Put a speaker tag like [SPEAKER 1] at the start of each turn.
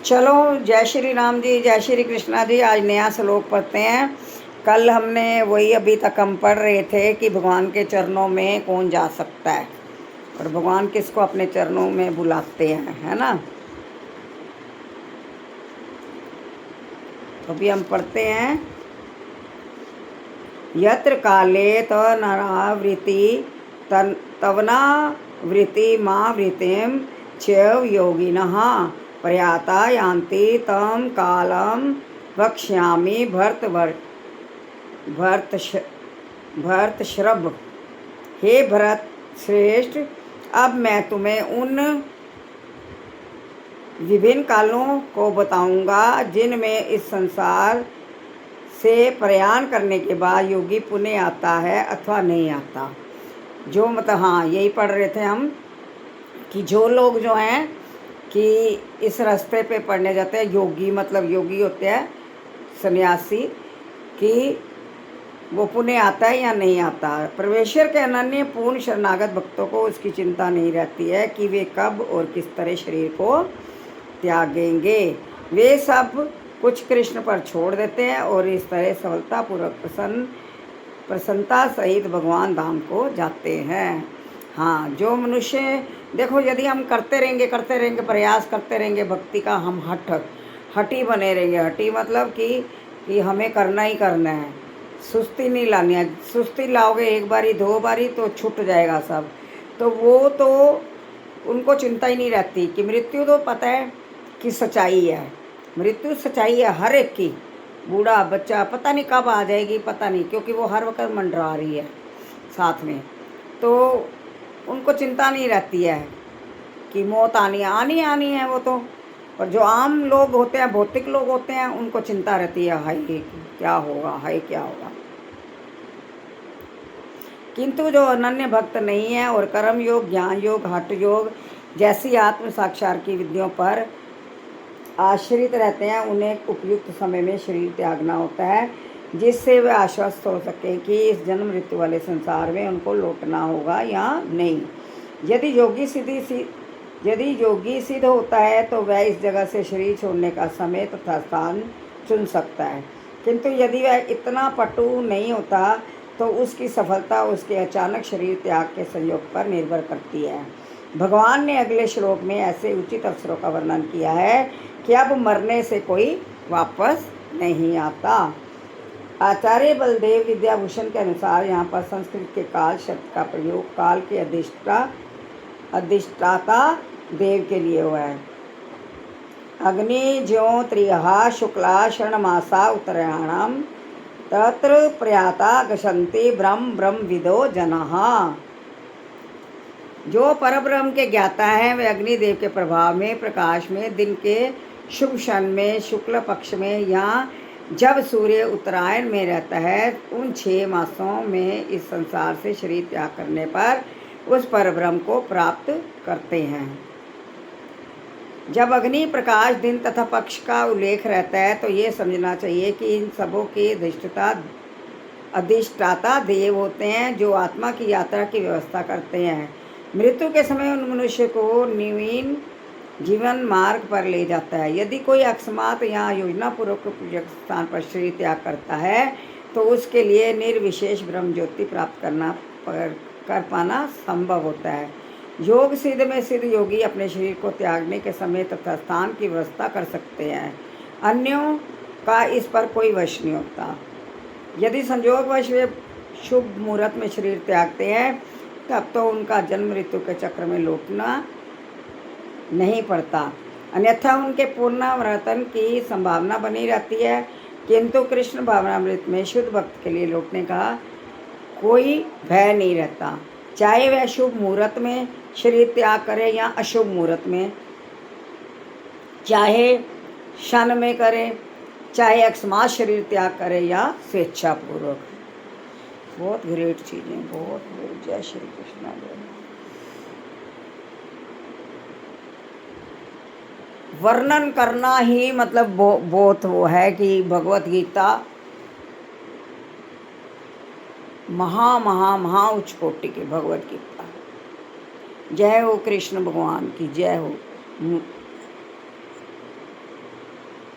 [SPEAKER 1] चलो, जय श्री राम जी, जय श्री कृष्णा जी। आज नया श्लोक पढ़ते हैं। कल हमने वही अभी तक हम पढ़ रहे थे कि भगवान के चरणों में कौन जा सकता है और भगवान किसको अपने चरणों में बुलाते हैं, है ना। तो अभी हम पढ़ते हैं, यत्र काले तवनावृत्ति तवना वृत्ति माँ वृत्तिम चैव योगिनः प्रयाता यान्ति तम कालम वक्ष्यामि भरत श्रभ। हे भरत श्रेष्ठ, अब मैं तुम्हें उन विभिन्न कालों को बताऊंगा जिनमें इस संसार से प्रयाण करने के बाद योगी पुण्य आता है अथवा नहीं आता। जो मतलब हाँ, यही पढ़ रहे थे हम कि जो लोग जो हैं कि इस रास्ते पे पढ़ने जाते हैं, योगी मतलब योगी होते हैं सन्यासी, कि वो पुण्य आता है या नहीं आता। परमेश्वर के अनन्य पूर्ण शरणागत भक्तों को उसकी चिंता नहीं रहती है कि वे कब और किस तरह शरीर को त्यागेंगे। वे सब कुछ कृष्ण पर छोड़ देते हैं और इस तरह सफलतापूर्वक प्रसन्नता सहित भगवान धाम को जाते हैं। हाँ, जो मनुष्य देखो, यदि हम करते रहेंगे प्रयास करते रहेंगे भक्ति का, हम हठी बने रहेंगे। हठी मतलब कि हमें करना ही करना है, सुस्ती नहीं लानी है। सुस्ती लाओगे एक बारी दो बारी तो छूट जाएगा सब। तो वो तो उनको चिंता ही नहीं रहती कि मृत्यु तो पता है कि सच्चाई है, मृत्यु सच्चाई है हर एक की। बूढ़ा बच्चा पता नहीं कब आ जाएगी, पता नहीं, क्योंकि वो हर वक्त मंडरा रही है साथ में। तो उनको चिंता नहीं रहती है कि मौत आनी है वो तो। और जो आम लोग होते हैं, भौतिक लोग होते हैं, उनको चिंता रहती है, हाय क्या होगा, हाय क्या होगा। किंतु जो अनन्य भक्त नहीं है और कर्म योग, ज्ञान योग, हठ योग जैसी आत्म साक्षात्कार की विधियों पर आश्रित रहते हैं, उन्हें उपयुक्त समय में शरीर त्यागना होता है, जिससे वे आश्वस्त हो सके कि इस जन्म मृत्यु वाले संसार में उनको लौटना होगा या नहीं। यदि योगी सिद्ध होता है तो वह इस जगह से शरीर छोड़ने का समय तथा स्थान चुन सकता है। किंतु यदि वह इतना पटु नहीं होता तो उसकी सफलता उसके अचानक शरीर त्याग के संयोग पर निर्भर करती है। भगवान ने अगले श्लोक में ऐसे उचित अवसरों का वर्णन किया है कि अब मरने से कोई वापस नहीं आता। आचार्य बलदेव विद्याभूषण के अनुसार यहाँ पर संस्कृत के काल शब्द का प्रयोग काल के अधिष्ठाता देव के लिए हुआ है। अग्नि ज्यों त्रियः शुक्ला शरणमासा उत्तरायणम तत्र प्रयाता गच्छन्ति ब्रह्म विदो जनः। जो परब्रह्म के ज्ञाता हैं वे अग्निदेव के प्रभाव में प्रकाश में दिन के शुभ क्षण में शुक्ल पक्ष में या जब सूर्य उत्तरायण में रहता है, उन 6 मासों में इस संसार से शरीर त्याग करने पर उस परब्रह्म को प्राप्त करते हैं। जब अग्नि प्रकाश दिन तथा पक्ष का उल्लेख रहता है तो ये समझना चाहिए कि इन सबों के अधिष्ठाता देव होते हैं जो आत्मा की यात्रा की व्यवस्था करते हैं। मृत्यु के समय उन मनुष्य को नवीन जीवन मार्ग पर ले जाता है। यदि कोई अकस्मात या योजनापूर्वक स्थान पर शरीर त्याग करता है तो उसके लिए निर्विशेष ब्रह्म ज्योति प्राप्त कर पाना संभव होता है। योग सिद्ध में सिद्ध योगी अपने शरीर को त्यागने के समय तथा स्थान की व्यवस्था कर सकते हैं, अन्यों का इस पर कोई वश नहीं होता। यदि संयोगवश वे शुभ मुहूर्त में शरीर त्यागते हैं तब तो उनका जन्म मृत्यु के चक्र में लौटना नहीं पड़ता, अन्यथा उनके पुनरावर्तन की संभावना बनी रहती है। किंतु कृष्ण भावनामृत में शुद्ध भक्त के लिए लौटने का कोई भय नहीं रहता, चाहे वह शुभ मुहूर्त में शरीर त्याग करे या अशुभ मुहूर्त में, चाहे क्षण में करे, चाहे अकस्मात शरीर त्याग करे या स्वेच्छापूर्वक। बहुत ग्रेट चीज़ें, बहुत ग्रेट। जय श्री कृष्ण। वर्णन करना ही मतलब बहुत वो है कि भगवत गीता महा उच्च कोटि की भगवत गीता। जय हो कृष्ण भगवान की, जय हो।